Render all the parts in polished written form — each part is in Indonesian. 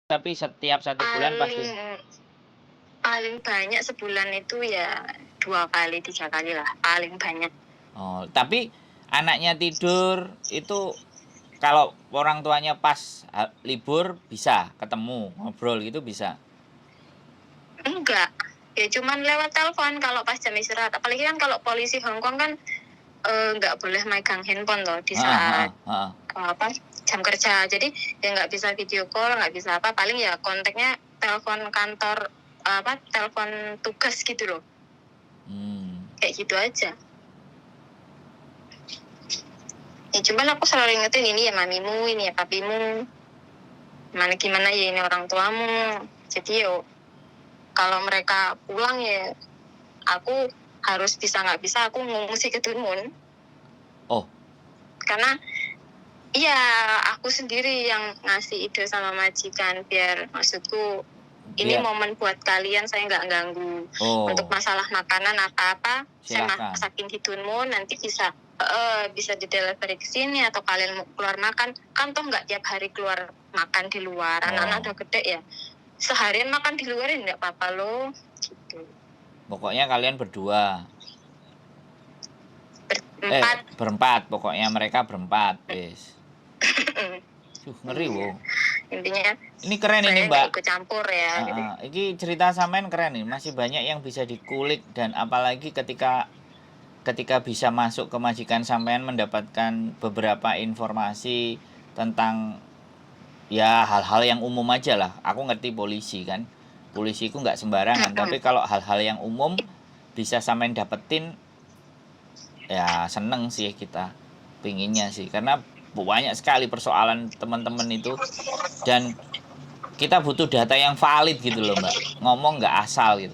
Tapi setiap 1 bulan pasti? Paling banyak sebulan itu ya 2 kali, 3 kali lah, paling banyak. Oh, tapi anaknya tidur itu kalau orang tuanya pas libur bisa ketemu, ngobrol gitu bisa? Enggak, ya cuman lewat telepon kalau pas jam istirahat. Apalagi kan kalau polisi Hong Kong kan nggak boleh megang handphone loh di saat jam kerja. Jadi ya nggak bisa video call, nggak bisa apa. Paling ya kontaknya telepon kantor, telepon tugas gitu loh. Kayak gitu aja. Ya cuman aku selalu ingetin, ini ya mamimu, ini ya papimu, gimana ya ini orang tuamu. Jadi yo kalau mereka pulang ya aku harus bisa nggak bisa aku ngungsi ke Tuen Mun. Oh. Karena iya aku sendiri yang ngasih ide sama majikan, biar maksudku ini momen buat kalian, saya nggak ganggu. Untuk masalah makanan apa-apa saya masakin di Tuen Mun, nanti bisa di-delivery ke sini atau kalian mau keluar makan, kan toh nggak tiap hari keluar makan di luar. Anak-anak udah gede ya, seharian makan di luar ya nggak apa-apa loh gitu. Pokoknya kalian berdua? Berempat pokoknya mereka berempat. Wis. Ngeri wo. Intinya ini keren ini Mbak, ikut campur ya gitu. Ini cerita sampean keren nih, masih banyak yang bisa dikulik, dan apalagi ketika bisa masuk ke majikan sampean mendapatkan beberapa informasi tentang ya hal-hal yang umum aja lah. Aku ngerti polisi kan, polisi itu nggak sembarangan, tapi kalau hal-hal yang umum bisa sampean dapetin, ya seneng sih kita, pinginnya sih, karena banyak sekali persoalan teman-teman itu, dan kita butuh data yang valid gitu loh Mbak, ngomong nggak asal gitu.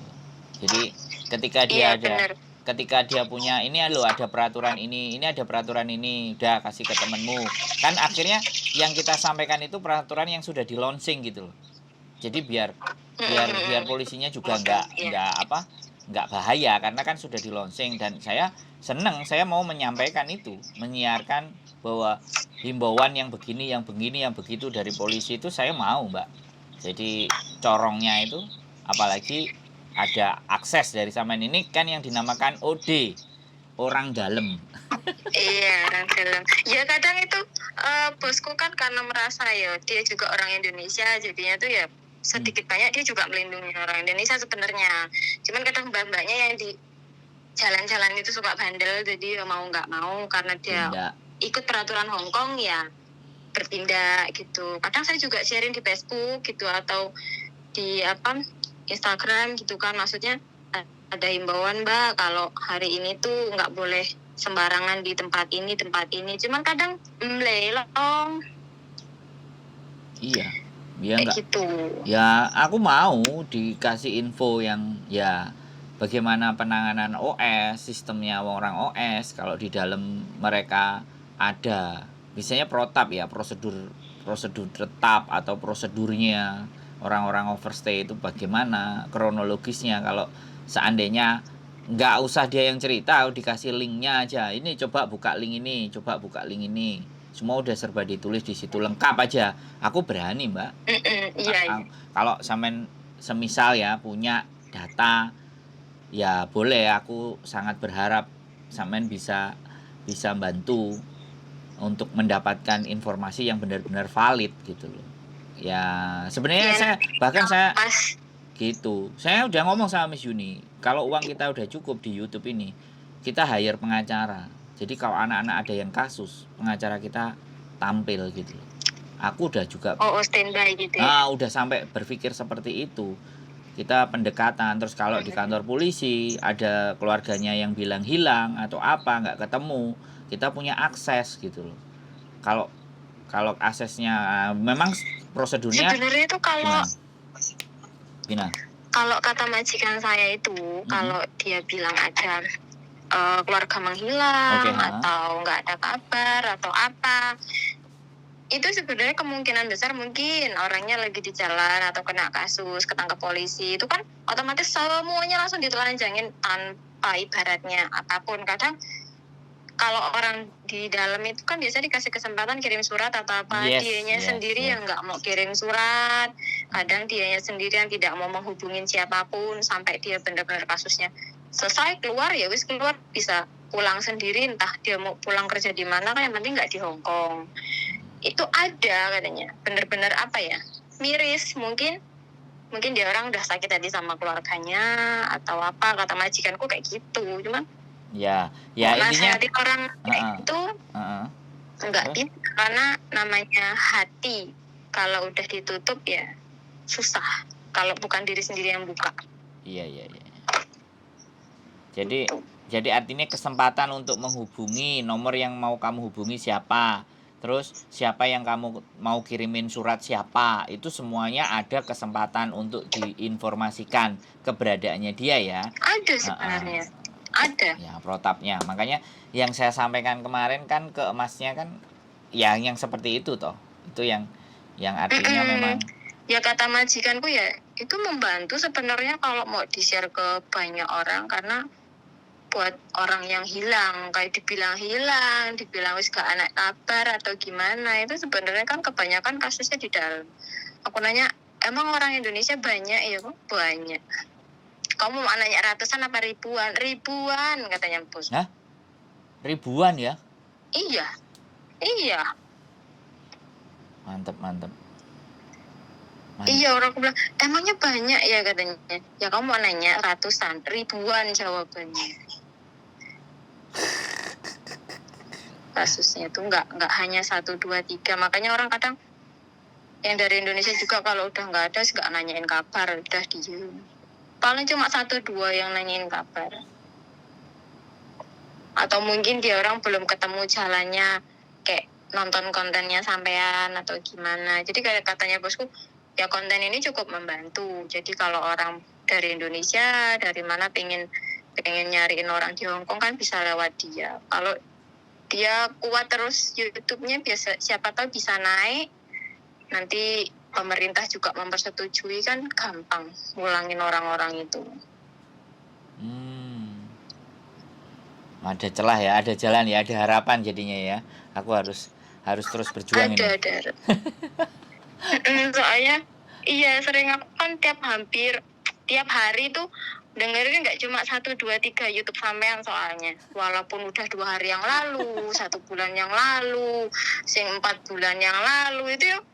Jadi ketika dia punya ini loh, ada peraturan ini ada peraturan ini, udah kasih ke temenmu, kan akhirnya yang kita sampaikan itu peraturan yang sudah di launching gitu loh. Jadi biar polisinya juga nggak bahaya, karena kan sudah di launching. Dan saya seneng, saya mau menyampaikan itu, menyiarkan bahwa himbauan yang begini, yang begini, yang begitu dari polisi itu saya mau Mbak. Jadi corongnya itu, apalagi ada akses dari sampean ini kan yang dinamakan OD, orang dalam. Iya, orang dalam. Ya kadang itu bosku kan karena merasa ya dia juga orang Indonesia, jadinya tuh ya sedikit banyak dia juga melindungi orang Indonesia sebenarnya. Cuman kadang mbak-mbaknya yang di jalan-jalan itu suka bandel, jadi ya mau nggak mau karena dia ikut peraturan Hong Kong ya bertindak gitu. Kadang saya juga sharing di Facebook gitu atau di Instagram gitu kan, maksudnya ada himbauan Mbak kalau hari ini tuh nggak boleh sembarangan di tempat ini. Cuman kadang melelong. Iya, ya enggak gitu. Ya aku mau dikasih info yang ya bagaimana penanganan OS, sistemnya orang OS kalau di dalam mereka ada misalnya protap ya, prosedur tetap atau prosedurnya orang-orang overstay itu bagaimana, kronologisnya. Kalau seandainya nggak usah dia yang cerita, dikasih linknya aja, ini coba buka link ini, semua udah serba ditulis di situ, lengkap aja, aku berani Mbak. Iya. Kalau sampean semisal ya punya data, ya boleh, aku sangat berharap sampean bisa bantu untuk mendapatkan informasi yang benar-benar valid gitu loh. Ya sebenarnya saya gitu, saya udah ngomong sama Miss Yuni, kalau uang kita udah cukup di YouTube ini, kita hire pengacara. Jadi kalau anak-anak ada yang kasus, pengacara kita tampil gitu. Aku udah juga standby gitu ya. Udah sampai berpikir seperti itu. Kita pendekatan, terus kalau di kantor polisi ada keluarganya yang bilang hilang atau apa, nggak ketemu, kita punya akses gitu loh. Kalau aksesnya memang prosedurnya sebenarnya itu kalau kata majikan saya itu, kalau dia bilang ada keluarga menghilang atau nggak ada kabar atau apa, itu sebenarnya kemungkinan besar mungkin orangnya lagi di jalan atau kena kasus, ketangkap polisi, itu kan otomatis semuanya langsung ditelanjangin tanpa ibaratnya apapun. Kadang kalau orang di dalam itu kan biasa dikasih kesempatan kirim surat atau apa, Yes, dianya yes, sendiri yes. yang nggak mau kirim surat, kadang dianya sendiri yang tidak mau menghubungin siapapun sampai dia benar-benar kasusnya selesai, keluar ya wis keluar, bisa pulang sendiri, entah dia mau pulang kerja di mana, kan yang penting nggak di Hong Kong. Itu ada katanya, benar-benar apa ya, miris, mungkin dia orang udah sakit hati sama keluarganya atau apa, kata majikanku kayak gitu. Cuman Ya intinya nasehatin orang kayak Heeh. gitu Heeh. enggak Terus? bisa, karena namanya hati kalau udah ditutup ya susah kalau bukan diri sendiri yang buka. Iya. Jadi artinya kesempatan untuk menghubungi nomor yang mau kamu hubungi siapa, terus siapa yang kamu mau kirimin surat siapa, itu semuanya ada kesempatan untuk diinformasikan keberadaannya dia ya. Ada sebenarnya, ada. Ya, protapnya. Makanya yang saya sampaikan kemarin kan ke emasnya kan yang seperti itu toh. Itu yang artinya memang ya kata majikanku ya itu membantu sebenarnya kalau mau di-share ke banyak orang, karena buat orang yang hilang, kayak dibilang hilang, dibilang wis gak anak kabar atau gimana, itu sebenarnya kan kebanyakan kasusnya di dalam. Aku nanya, emang orang Indonesia banyak ya? Kok banyak? Kamu mau nanya ratusan apa ribuan? Ribuan katanya bos. Hah? Ribuan ya? Iya. Mantep. Iya, orang aku bilang, emangnya banyak ya katanya. Ya kamu mau nanya ratusan, ribuan jawabannya. Kasusnya itu nggak hanya 1, 2, 3. Makanya orang kadang yang dari Indonesia juga kalau udah nggak ada nggak nanyain kabar, udah diem. Paling cuma 1, 2 yang nanyain kabar. Atau mungkin dia orang belum ketemu jalannya, kayak nonton kontennya sampean atau gimana. Jadi kayak katanya bosku, ya konten ini cukup membantu. Jadi kalau orang dari Indonesia, dari mana pengen nyariin orang di Hong Kong kan bisa lewat dia. Kalau dia kuat terus YouTube-nya, biasa siapa tahu bisa naik. Nanti pemerintah juga mempersetujui, kan gampang ngulangin orang-orang itu. Ada celah ya, ada jalan ya, ada harapan jadinya ya. Aku harus terus berjuang ini. Ada. Soalnya iya, sering aku kan tiap hari tuh dengerin nggak cuma 1, 2, 3 YouTube sampean soalnya. Walaupun udah 2 hari yang lalu, 1 bulan yang lalu, 4 bulan yang lalu, itu yuk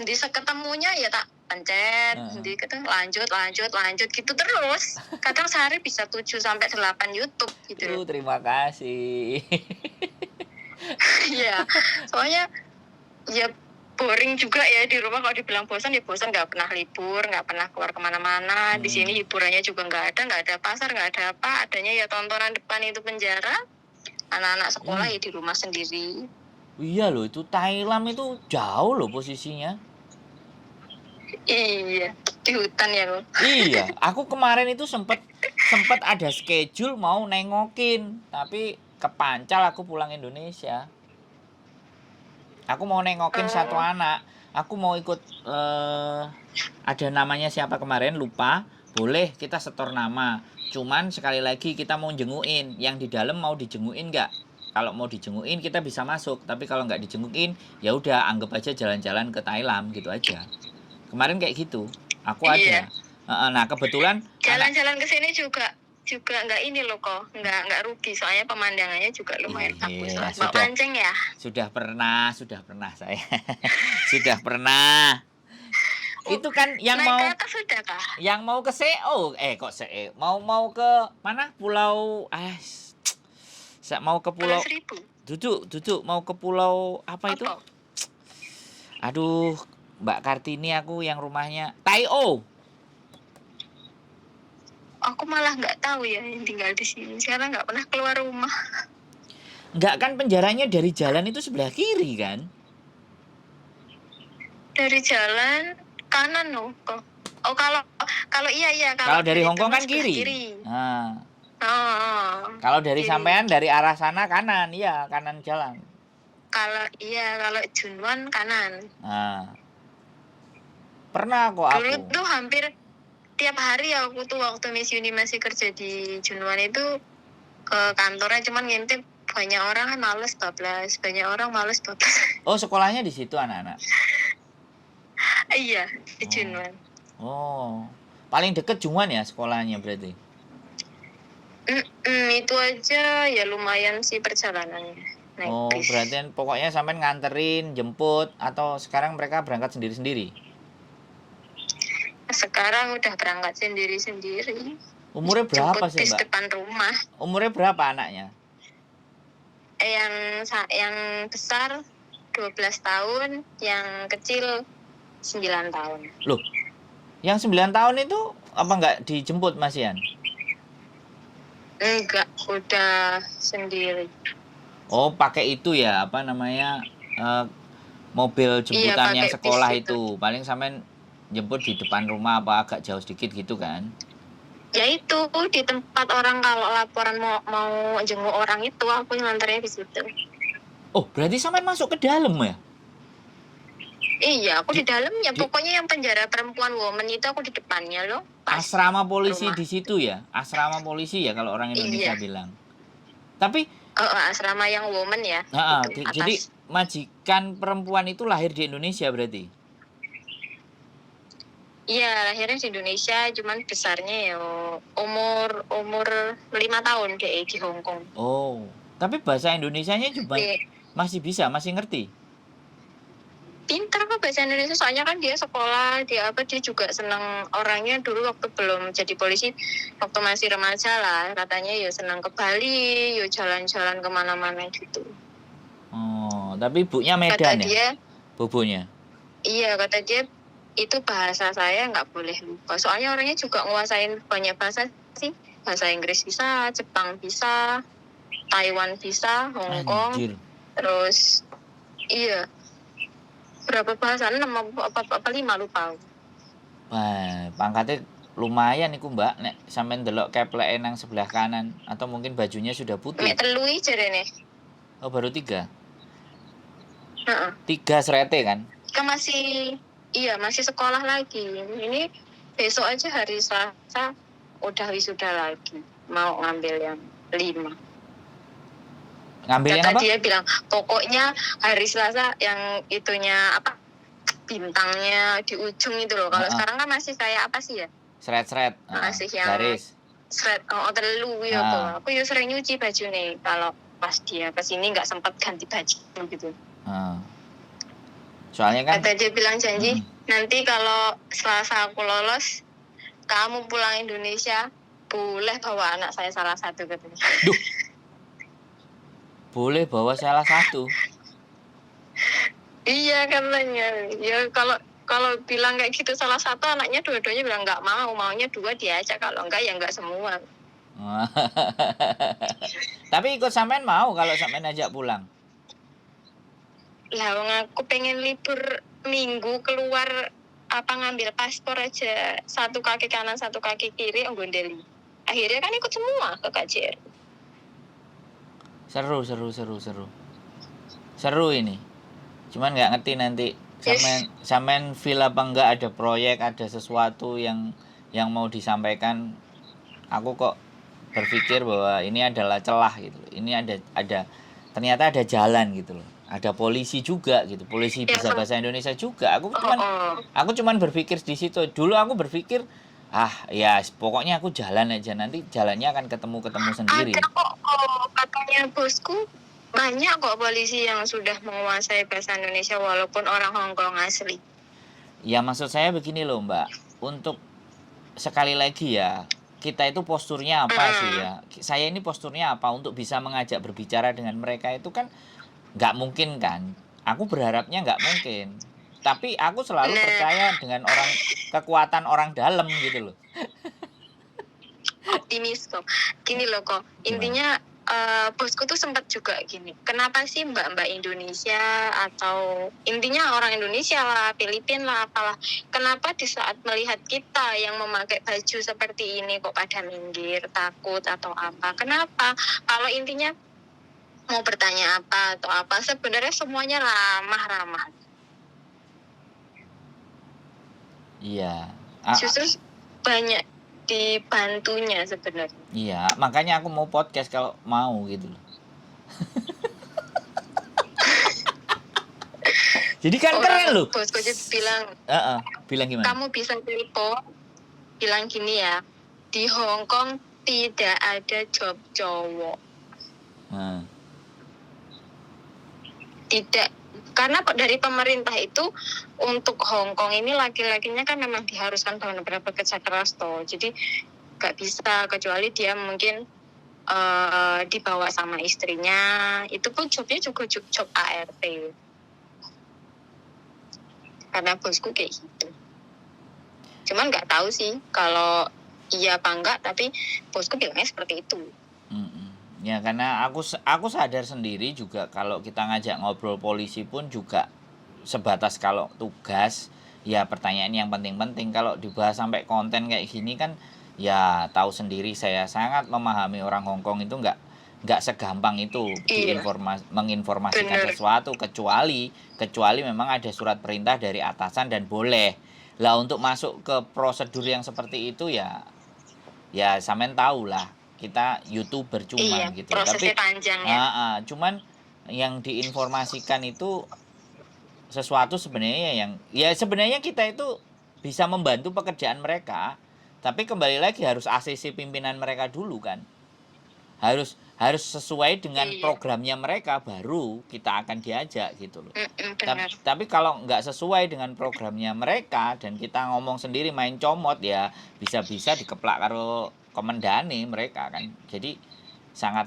di seketemunya ya tak pencet, di lanjut gitu terus. Kadang sehari bisa 7 sampai 8 YouTube gitu. Terima kasih. Iya, soalnya ya boring juga ya di rumah. Kalau dibilang bosan ya bosan, nggak pernah libur, nggak pernah keluar kemana-mana. Di sini hiburannya juga nggak ada pasar, nggak ada apa, adanya ya tontonan depan itu penjara, anak-anak sekolah ya di rumah sendiri. Iya loh, itu Thailand itu jauh loh posisinya. Iya, di hutan ya lo. Iya, aku kemarin itu sempet ada schedule mau nengokin, tapi kepancal aku pulang Indonesia. Aku mau nengokin satu anak. Aku mau ikut ada namanya siapa kemarin lupa. Boleh kita setor nama. Cuman sekali lagi kita mau jenguin. Yang di dalam mau dijenguin nggak? Kalau mau dijenguin kita bisa masuk. Tapi kalau nggak dijenguin ya udah anggap aja jalan-jalan ke Thailand gitu aja. Kemarin kayak gitu. Aku ada. Nah kebetulan jalan-jalan ke sini juga nggak ini loh kok, nggak rugi, soalnya pemandangannya juga lumayan bagus lah. Bawa pancing ya? Sudah pernah saya. Sudah pernah. Itu kan yang naik mau ke atas sudah kah? Yang mau ke CEO, mau ke mana? Pulau mau ke pulau Seribu. Duduk mau ke pulau apa itu? Aduh, Mbak Kartini aku yang rumahnya Tai-O. Aku malah nggak tahu ya yang tinggal di sini. Sekarang nggak pernah keluar rumah. Nggak, kan penjaranya dari jalan itu sebelah kiri kan? Dari jalan kanan loh kok. Oh kalau iya. Kalau dari Hong Kong kan kiri. Nah. Kalau dari sampean dari arah sana kanan, iya kanan jalan. Kalau Junwon kanan. Nah. Pernah kok aku. Dulu tuh hampir tiap hari aku tuh waktu Miss Uni masih kerja di Junwon itu ke kantornya, cuman ngintip banyak orang kan males bablas, banyak orang males bablas. Oh, sekolahnya di situ anak-anak. Iya, di Oh. Junwan. Oh. Paling deket Junwan ya sekolahnya berarti. Itu aja ya lumayan sih perjalanannya. Naik Oh, bis. berarti pokoknya sampean nganterin, jemput atau sekarang mereka berangkat sendiri-sendiri? Sekarang udah berangkat sendiri-sendiri. Umurnya berapa Jemput sih, bis Mbak? depan rumah. Umurnya berapa anaknya? Yang besar 12 tahun, yang kecil 9 tahun. Loh, yang 9 tahun itu apa nggak dijemput Mas Ian? Enggak, udah sendiri. Oh, pakai itu ya, apa namanya, mobil jemputan pakai yang bis sekolah itu. itu. Paling sampean jemput di depan rumah apa agak jauh sedikit gitu kan? Ya itu di tempat orang kalau laporan mau jenguk orang itu aku nganternya di situ. Oh, berarti sampean masuk ke dalam ya? Iya, aku di dalamnya. di- Pokoknya yang penjara perempuan woman itu aku di depannya loh. Pas Asrama polisi rumah. di situ ya? Asrama polisi ya kalau orang Indonesia Iya. bilang. Tapi Asrama yang woman ya. Itu, atas. jadi majikan perempuan itu lahir di Indonesia berarti? Iya, lahirnya di Indonesia, cuman besarnya ya umur 5 tahun deh di Hong Kong. Oh, tapi bahasa Indonesianya juga masih bisa, masih ngerti? Pintar kok bahasa Indonesia, soalnya kan dia sekolah, dia juga senang orangnya dulu waktu belum jadi polisi, waktu masih remaja lah, katanya ya senang ke Bali, ya jalan-jalan kemana-mana gitu. Oh, tapi ibunya Medan Kata ya? dia, Bobonya? iya, kata dia itu bahasa saya nggak boleh lupa. Soalnya orangnya juga nguasain banyak bahasa sih. Bahasa Inggris bisa, Jepang bisa, Taiwan bisa, Hong Kong. Anjir. Terus, iya. Berapa bahasa? 6 apa 5 lupa. Wah, pangkatnya lumayan iku Mbak. Nek sampean delok kepleke nang sebelah kanan atau mungkin bajunya sudah putih. Mek telui jarene. Oh, baru 3. Heeh. 3 serete kan? Kan masih sekolah lagi. Ini besok aja hari Selasa udah wisuda lagi. Mau ngambil yang 5. Ngambil yang Kata apa? dia bilang, pokoknya hari Selasa yang itunya apa? Bintangnya di ujung itu loh. Kalau sekarang kan masih kayak apa sih ya? Seret-seret. Masih yang garis. Seret, telu ya kok. Aku ya sering nyuci baju nih. Kalau pas dia kesini nggak sempat ganti baju gitu. Soalnya kan. Kata dia bilang janji, nanti kalau Selasa aku lolos, kamu pulang Indonesia, boleh bawa anak saya salah satu katanya. Duh. Boleh bawa salah satu. Iya katanya. Ya kalau bilang kayak gitu salah satu anaknya dua-duanya bilang nggak mau, maunya 2 diajak, kalau enggak ya enggak semua. Tapi ikut sampean mau kalau sampean ajak pulang? Lah wong aku pengen libur minggu keluar ngambil paspor aja, 1 kaki kanan 1 kaki kiri Onggondeli. Akhirnya kan ikut semua ke KJR. Seru ini. Cuman nggak ngerti nanti sampean feel apa enggak ada proyek, ada sesuatu yang mau disampaikan. Aku kok berpikir bahwa ini adalah celah gitu. Ini ada ternyata ada jalan gitu loh. Ada polisi juga gitu. Polisi bisa bahasa Indonesia juga. Aku cuman berpikir di situ. Dulu aku berpikir ya pokoknya aku jalan aja, nanti jalannya akan ketemu sendiri. Ada kok katanya bosku, banyak kok polisi yang sudah menguasai bahasa Indonesia walaupun orang Hong Kong asli. Ya maksud saya begini loh Mbak, untuk sekali lagi ya, kita itu posturnya apa sih ya? Saya ini posturnya apa untuk bisa mengajak berbicara dengan mereka itu kan nggak mungkin kan? Aku berharapnya nggak mungkin. Tapi aku selalu percaya dengan kekuatan orang dalam gitu loh. Optimis kok. Gini loh kok. Intinya bosku tuh sempat juga gini. Kenapa sih mbak-mbak Indonesia atau intinya orang Indonesia lah, Filipina lah, apalah. Kenapa di saat melihat kita yang memakai baju seperti ini kok pada minggir, takut atau apa? Kenapa? Kalau intinya mau bertanya apa atau apa, sebenarnya semuanya ramah-ramah. Iya. Justru banyak dibantunya sebenarnya. Iya, makanya aku mau podcast kalau mau gitu loh. Jadi kan keren loh. Bosku aja bilang, Bilang gimana? kamu bisa telepon, bilang gini ya, di Hong Kong tidak ada job cowok. Tidak, karena dari pemerintah itu untuk Hong Kong ini laki-lakinya kan memang diharuskan benar-benar bekerja keras toh. Jadi nggak bisa, kecuali dia mungkin dibawa sama istrinya. Itu pun jobnya juga job ART. Karena bosku kayak gitu. Cuman nggak tahu sih kalau iya apa enggak, tapi bosku bilangnya seperti itu. Ya karena aku sadar sendiri juga kalau kita ngajak ngobrol polisi pun juga sebatas kalau tugas, ya pertanyaan yang penting-penting. Kalau dibahas sampai konten kayak gini kan ya tahu sendiri, saya sangat memahami orang Hong Kong itu nggak segampang itu menginformasikan sesuatu, kecuali memang ada surat perintah dari atasan dan boleh. Lah untuk masuk ke prosedur yang seperti itu ya sampean tahu lah, kita YouTuber cuma gitu. Prosesnya tapi panjang ya. Cuman yang diinformasikan itu sesuatu sebenarnya yang sebenarnya kita itu bisa membantu pekerjaan mereka, tapi kembali lagi harus ACC pimpinan mereka dulu kan. Harus sesuai dengan programnya mereka, baru kita akan diajak gitu loh. Tapi kalau nggak sesuai dengan programnya mereka dan kita ngomong sendiri main comot, ya bisa-bisa dikeplak karo komendane mereka kan. Jadi sangat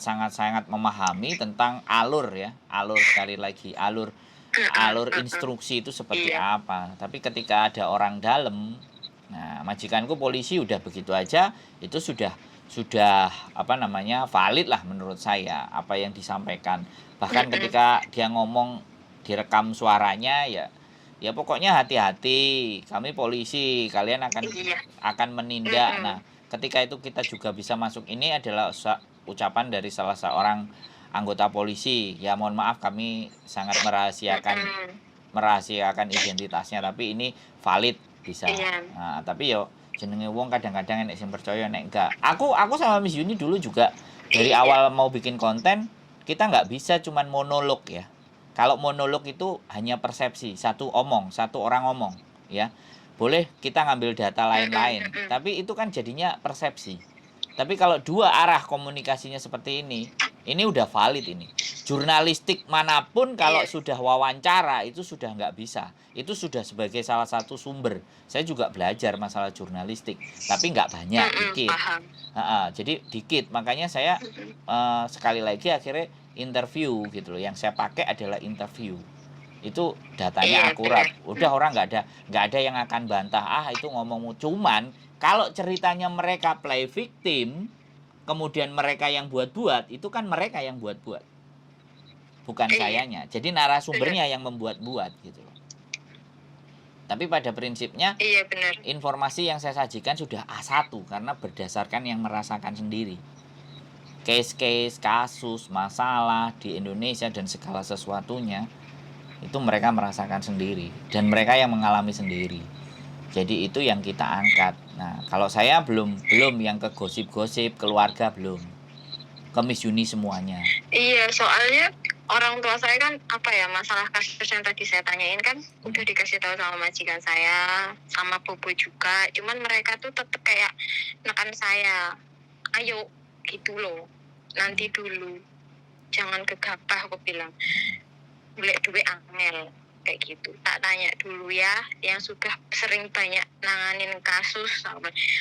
memahami tentang alur sekali lagi alur instruksi itu seperti apa. Tapi ketika ada orang dalam, nah majikanku polisi udah begitu aja, itu sudah valid lah menurut saya apa yang disampaikan. Bahkan ketika dia ngomong direkam suaranya, ya pokoknya hati-hati, kami polisi, kalian akan menindak. Nah ketika itu kita juga bisa masuk, ini adalah ucapan dari salah seorang anggota polisi, ya mohon maaf kami sangat merahasiakan identitasnya, tapi ini valid bisa. Nah, tapi jenenge wong kadang-kadang nek sing percaya nek enggak. Aku sama Miss Yuni dulu juga dari awal mau bikin konten, kita nggak bisa cuman monolog ya. Kalau monolog itu hanya persepsi, satu orang ngomong ya. Boleh kita ngambil data lain-lain, tapi itu kan jadinya persepsi. Tapi kalau dua arah komunikasinya seperti ini udah valid ini. Jurnalistik manapun kalau sudah wawancara itu sudah nggak bisa. Itu sudah sebagai salah satu sumber. Saya juga belajar masalah jurnalistik, tapi nggak banyak, dikit. Jadi dikit, makanya saya sekali lagi akhirnya interview gitu loh. Yang saya pakai adalah interview. Itu datanya akurat. Udah orang nggak ada yang akan bantah, itu ngomongmu. Cuman kalau ceritanya mereka play victim, kemudian mereka yang buat-buat, itu kan mereka yang buat-buat, bukan sayanya. Jadi narasumbernya yang membuat-buat gitu loh. Tapi pada prinsipnya informasi yang saya sajikan sudah A1 karena berdasarkan yang merasakan sendiri. Case-case, kasus, masalah di Indonesia dan segala sesuatunya itu mereka merasakan sendiri dan mereka yang mengalami sendiri. Jadi itu yang kita angkat. Nah, kalau saya belum yang ke gosip-gosip keluarga, belum. Ke Miss Yuni semuanya. Iya, soalnya orang tua saya kan masalah kasus yang tadi saya tanyain kan udah dikasih tahu sama majikan saya, sama bobo juga. Cuman mereka tuh tetap kayak nekan saya. Ayo gitu loh. Nanti dulu. Jangan gegabah, aku bilang. Boleh duit angel kayak gitu. Tak tanya dulu ya, yang sudah sering banyak nanganin kasus.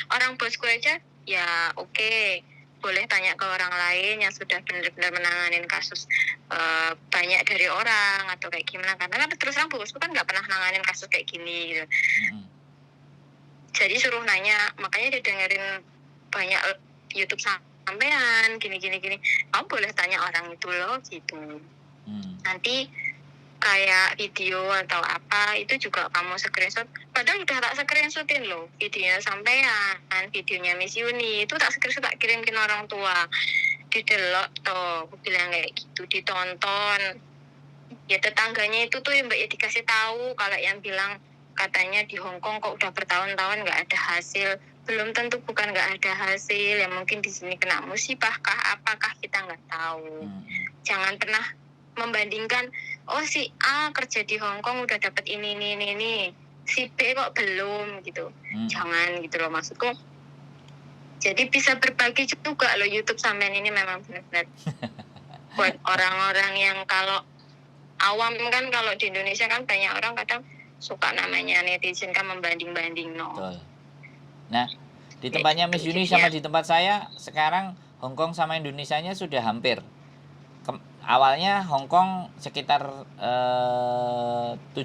Orang bosku aja ya oke, boleh tanya ke orang lain yang sudah benar-benar menanganin kasus banyak dari orang atau kayak gimana. Karena kan terus terang bosku kan nggak pernah nanganin kasus kayak gini gitu. Jadi suruh nanya, makanya dia dengerin banyak YouTube sampean gini. Kamu boleh tanya orang itu loh gitu. Nanti kayak video atau apa itu juga kamu screenshot. Padahal udah tak screenshotin loh videonya sampean, videonya Miss Yuni itu tak screenshot, tak kirimkin orang tua. Didelok toh, aku bilang kayak gitu, ditonton. Ya tetangganya itu tuh yang mbak ya dikasih tahu kalau yang bilang katanya di Hong Kong kok udah bertahun-tahun nggak ada hasil. Belum tentu bukan nggak ada hasil, ya mungkin di sini kena musibah kah, apakah kita nggak tahu. Jangan pernah membandingkan, oh si A kerja di Hong Kong udah dapat ini, si B kok belum gitu. Jangan gitu loh maksudku. Jadi bisa berbagi juga loh YouTube sampean ini memang benar-benar buat orang-orang yang kalau awam kan, kalau di Indonesia kan banyak orang kadang suka namanya netizen kan membanding-banding Betul. Nah, di tempatnya Miss Yuni sama di tempat saya sekarang Hong Kong sama Indonesianya sudah hampir. Awalnya Hong Kong sekitar 70%.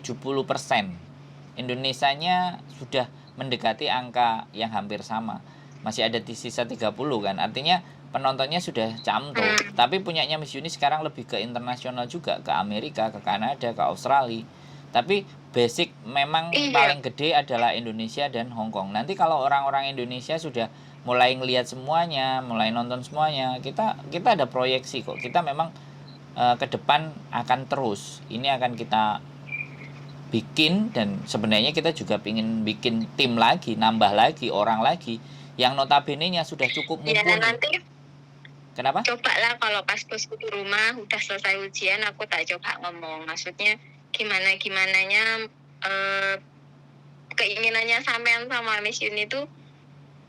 Indonesianya sudah mendekati angka yang hampir sama. Masih ada di sisa 30 kan. Artinya penontonnya sudah camto. Tapi punyanya Miss Yuni sekarang lebih ke internasional juga, ke Amerika, ke Kanada, ke Australia. Tapi basic memang paling gede adalah Indonesia dan Hong Kong. Nanti kalau orang-orang Indonesia sudah mulai ngelihat semuanya, mulai nonton semuanya, kita ada proyeksi kok. Kita memang ke depan akan terus. Ini akan kita bikin, dan sebenarnya kita juga ingin bikin tim lagi, nambah lagi, orang lagi yang notabene-nya sudah cukup mumpuni. Ya, nanti kenapa? Coba lah kalau pas bosku di rumah udah selesai ujian, aku tak coba ngomong. Maksudnya gimananya keinginannya sampean sama Miss Yuni itu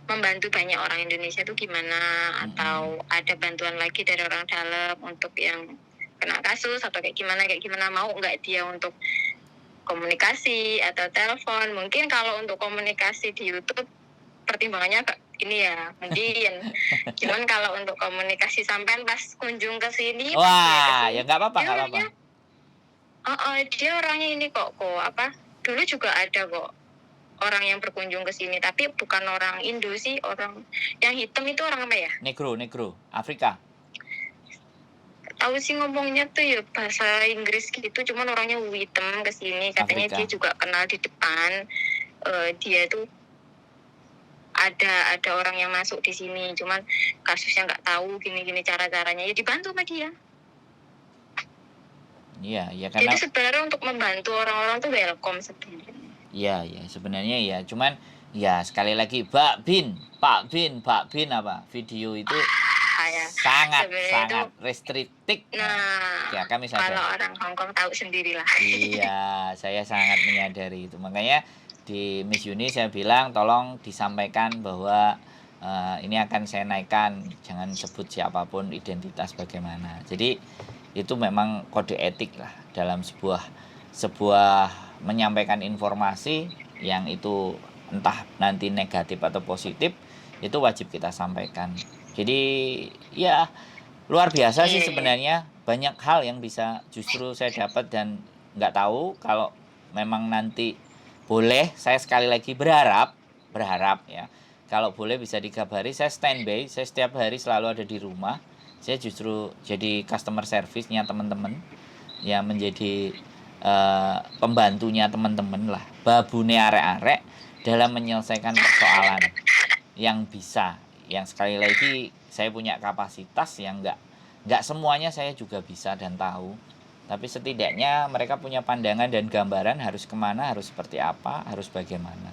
membantu banyak orang Indonesia itu gimana, atau ada bantuan lagi dari orang dalam untuk yang kena kasus atau kayak gimana, mau nggak dia untuk komunikasi atau telepon. Mungkin kalau untuk komunikasi di YouTube pertimbangannya ini ya mungkin. Cuman kalau untuk komunikasi sampean pas kunjung ke sini, wah ya nggak apa-apa. Dia orangnya ini kok apa, dulu juga ada kok orang yang berkunjung ke sini, tapi bukan orang Indo sih, orang yang hitam itu orang apa ya? Negro, Afrika. Tahu sih ngomongnya tuh ya bahasa Inggris gitu, cuman orangnya hitam ke sini, katanya Afrika. Dia juga kenal di depan, dia tuh ada orang yang masuk di sini, cuman kasusnya nggak tahu gini cara-caranya, ya dibantu sama dia. Iya, ya karena jadi sebenarnya untuk membantu orang-orang tuh welcome sebenarnya. Iya, sebenarnya ya, cuman ya sekali lagi Pak Bin apa video itu sangat restriktif. Nah, ya kami sadar. Kalau orang Hong Kong tahu sendirilah. Iya, saya sangat menyadari itu. Makanya di Miss Yuni saya bilang tolong disampaikan bahwa ini akan saya naikkan, jangan sebut siapapun identitas bagaimana. Jadi itu memang kode etik lah dalam sebuah menyampaikan informasi yang itu entah nanti negatif atau positif, itu wajib kita sampaikan. Jadi ya luar biasa sih sebenarnya, banyak hal yang bisa justru saya dapat dan nggak tahu. Kalau memang nanti boleh, saya sekali lagi berharap ya, kalau boleh bisa dikabari, saya standby, saya setiap hari selalu ada di rumah. Saya justru jadi customer service-nya teman-teman, yang menjadi pembantunya teman-teman lah, babune arek-arek dalam menyelesaikan persoalan yang bisa. Yang sekali lagi saya punya kapasitas yang nggak semuanya saya juga bisa dan tahu, tapi setidaknya mereka punya pandangan dan gambaran harus kemana, harus seperti apa, harus bagaimana.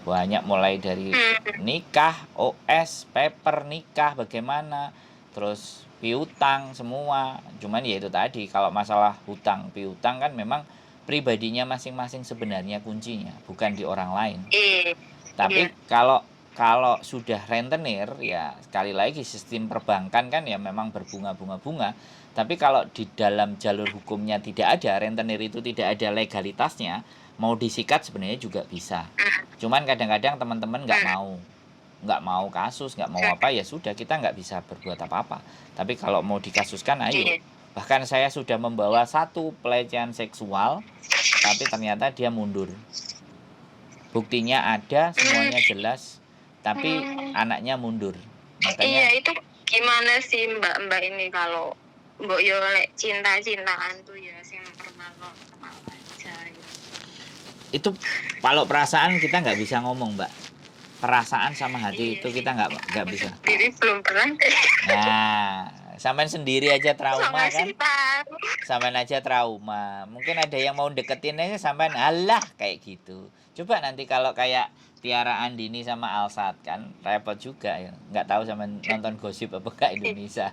Banyak mulai dari nikah, OS, paper nikah bagaimana, terus piutang semua. Cuman ya itu tadi, kalau masalah hutang piutang kan memang pribadinya masing-masing sebenarnya kuncinya, bukan di orang lain. Tapi kalau sudah rentenir, ya sekali lagi sistem perbankan kan ya memang berbunga-bunga-bunga. Tapi kalau di dalam jalur hukumnya tidak ada, rentenir itu tidak ada legalitasnya, mau disikat sebenarnya juga bisa. Cuman kadang-kadang teman-teman nggak mau kasus, nggak mau apa, ya sudah, kita nggak bisa berbuat apa-apa. Tapi kalau mau dikasuskan, ayo. Bahkan saya sudah membawa satu pelecehan seksual, tapi ternyata dia mundur. Buktinya ada, semuanya jelas, tapi anaknya mundur. Makanya, iya, itu gimana sih mbak ini kalau mbok yo lek cinta-cintaan tuh ya sing normal aja gitu. Itu kalau perasaan kita nggak bisa ngomong, Mbak. Perasaan sama hati itu kita nggak bisa. Sendiri belum pernah. Nah, sampean sendiri aja trauma sama kan? Tahu. sampean aja trauma. Mungkin ada yang mau deketin aja sampean alah kayak gitu. Coba nanti kalau kayak Tiara Andini sama Alsat kan repot juga ya. Nggak tahu sampean nonton gosip apa enggak Indonesia.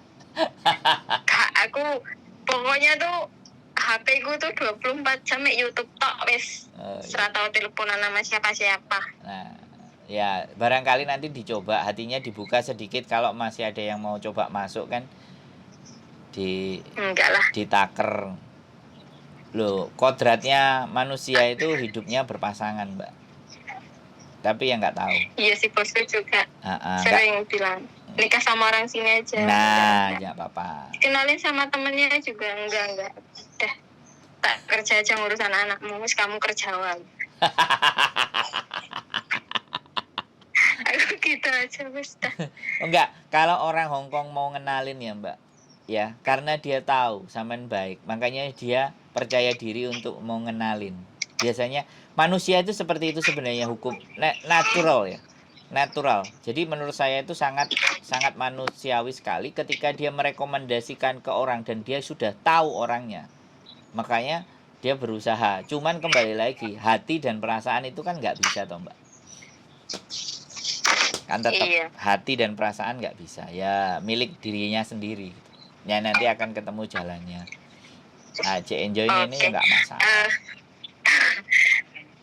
Kak, aku pokoknya tuh HP ku tuh 24 jam mek YouTube tok wis. Oh, iya. Serah tahu teleponan sama siapa-siapa. Nah, ya barangkali nanti dicoba hatinya dibuka sedikit kalau masih ada yang mau coba masuk kan Enggak lah. ditaker. Loh, kodratnya manusia itu hidupnya berpasangan, Mbak. Tapi ya nggak tahu. Iya sih, bosku juga Nggak- sering bilang nikah sama orang sini aja. Nah, Enggak. ya apa-apa. Kenalin sama temennya juga enggak. Udah, tak kerja aja ngurus anak-anakmu, wis kamu kerja wae. Aku gitu aja wis dah. Enggak, kalau orang Hongkong mau ngenalin ya, Mbak. Ya, karena dia tahu sampean baik, makanya dia percaya diri untuk mau ngenalin. Biasanya manusia itu seperti itu sebenarnya hukum natural ya. Natural. Jadi menurut saya itu sangat manusiawi sekali ketika dia merekomendasikan ke orang dan dia sudah tahu orangnya. Makanya dia berusaha. Cuman kembali lagi, hati dan perasaan itu kan nggak bisa toh, Mbak. Kan tetap Iya. hati dan perasaan nggak bisa. Ya milik dirinya sendiri. Ya nanti akan ketemu jalannya. Nah, enjoy-nya ini Oke. nggak masalah.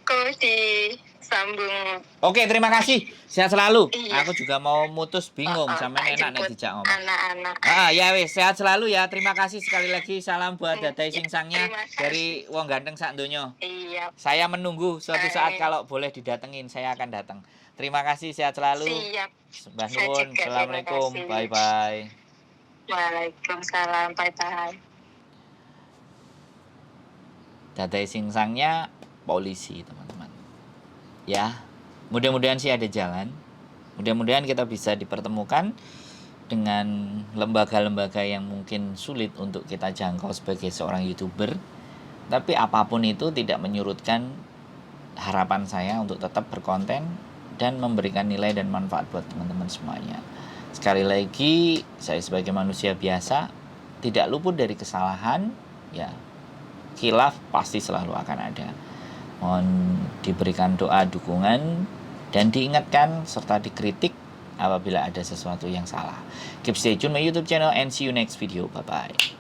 Kok disambung Oke, terima kasih. Sehat selalu. Iya. Aku juga mau mutus bingung sampai enak nek jemput dijak ngomong. anak-anak. Ya wis, sehat selalu ya. Terima kasih sekali lagi. Salam buat Dadai Iya, Singsangnya terima kasih. dari wong ganteng sak donya. Iya. Saya menunggu suatu saat Amin. kalau boleh didatengin, saya akan datang. Terima kasih, sehat selalu. Siap. Mbah Saya nuwun. juga, Assalamualaikum. terima kasih. Bye bye. Waalaikumsalam. Bye-bye. Dadai Singsangnya polisi, teman-teman. Ya, mudah-mudahan sih ada jalan. Mudah-mudahan kita bisa dipertemukan dengan lembaga-lembaga yang mungkin sulit untuk kita jangkau sebagai seorang YouTuber. Tapi apapun itu tidak menyurutkan harapan saya untuk tetap berkonten dan memberikan nilai dan manfaat buat teman-teman semuanya. Sekali lagi, saya sebagai manusia biasa tidak luput dari kesalahan, ya. Khilaf pasti selalu akan ada. Mohon diberikan doa dukungan dan diingatkan serta dikritik apabila ada sesuatu yang salah. Keep stay tune my YouTube channel and see you next video. Bye bye.